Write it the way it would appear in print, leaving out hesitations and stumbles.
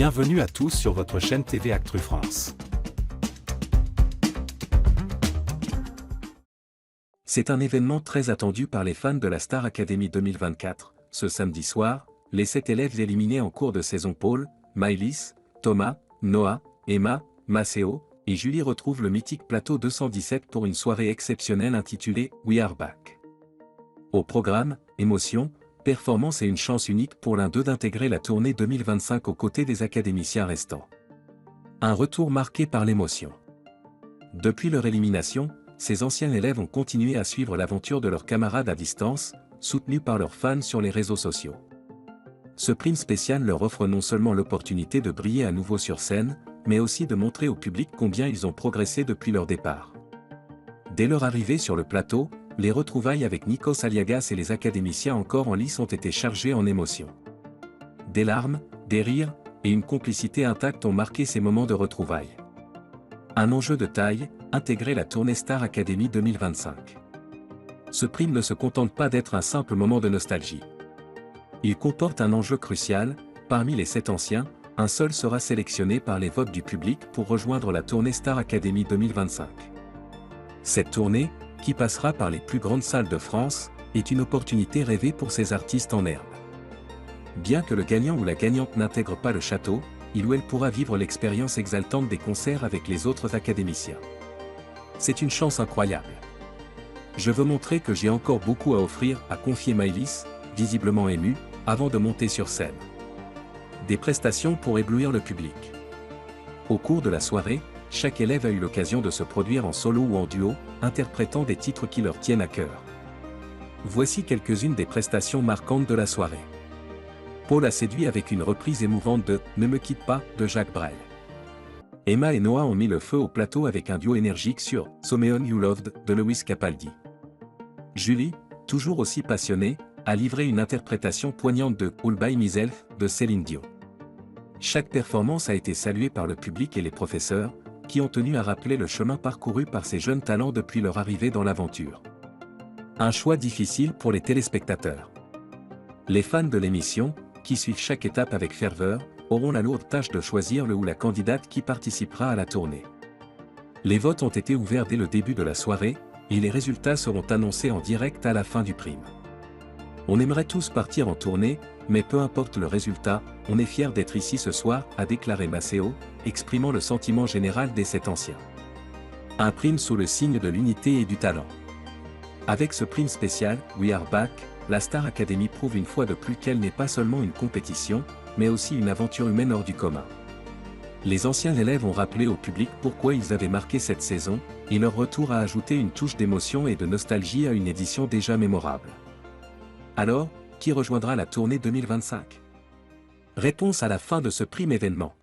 Bienvenue à tous sur votre chaîne TV Actu France. C'est un événement très attendu par les fans de la Star Academy 2024. Ce samedi soir, les 7 élèves éliminés en cours de saison Paul, Maëlys, Thomas, Noah, Emma, Maceo et Julie retrouvent le mythique plateau 217 pour une soirée exceptionnelle intitulée We Are Back. Au programme, émotion, performance et une chance unique pour l'un d'eux d'intégrer la tournée 2025 aux côtés des académiciens restants. Un retour marqué par l'émotion. Depuis leur élimination, ces anciens élèves ont continué à suivre l'aventure de leurs camarades à distance, soutenus par leurs fans sur les réseaux sociaux. Ce prime spécial leur offre non seulement l'opportunité de briller à nouveau sur scène, mais aussi de montrer au public combien ils ont progressé depuis leur départ. Dès leur arrivée sur le plateau, les retrouvailles avec Nikos Aliagas et les académiciens encore en lice ont été chargées en émotions. Des larmes, des rires, et une complicité intacte ont marqué ces moments de retrouvailles. Un enjeu de taille, intégrer la tournée Star Academy 2025. Ce prime ne se contente pas d'être un simple moment de nostalgie. Il comporte un enjeu crucial, parmi les 7 anciens, un seul sera sélectionné par les votes du public pour rejoindre la tournée Star Academy 2025. Cette tournée, qui passera par les plus grandes salles de France, est une opportunité rêvée pour ces artistes en herbe. Bien que le gagnant ou la gagnante n'intègre pas le château, il ou elle pourra vivre l'expérience exaltante des concerts avec les autres académiciens. C'est une chance incroyable. Je veux montrer que j'ai encore beaucoup à offrir, a confié Maëlys, visiblement émue, avant de monter sur scène. Des prestations pour éblouir le public. Au cours de la soirée, chaque élève a eu l'occasion de se produire en solo ou en duo, interprétant des titres qui leur tiennent à cœur. Voici quelques-unes des prestations marquantes de la soirée. Paul a séduit avec une reprise émouvante de « Ne me quitte pas » de Jacques Brel. Emma et Noah ont mis le feu au plateau avec un duo énergique sur « So Me On You Loved » de Lewis Capaldi. Julie, toujours aussi passionnée, a livré une interprétation poignante de « All By Myself » de Céline Dion. Chaque performance a été saluée par le public et les professeurs, qui ont tenu à rappeler le chemin parcouru par ces jeunes talents depuis leur arrivée dans l'aventure. Un choix difficile pour les téléspectateurs. Les fans de l'émission, qui suivent chaque étape avec ferveur, auront la lourde tâche de choisir le ou la candidate qui participera à la tournée. Les votes ont été ouverts dès le début de la soirée, et les résultats seront annoncés en direct à la fin du prime. On aimerait tous partir en tournée, mais peu importe le résultat, on est fiers d'être ici ce soir, a déclaré Maceo, exprimant le sentiment général des 7 anciens. Un prime sous le signe de l'unité et du talent. Avec ce prime spécial, We Are Back, la Star Academy prouve une fois de plus qu'elle n'est pas seulement une compétition, mais aussi une aventure humaine hors du commun. Les anciens élèves ont rappelé au public pourquoi ils avaient marqué cette saison, et leur retour a ajouté une touche d'émotion et de nostalgie à une édition déjà mémorable. Alors, qui rejoindra la tournée 2025? Réponse à la fin de ce prime événement.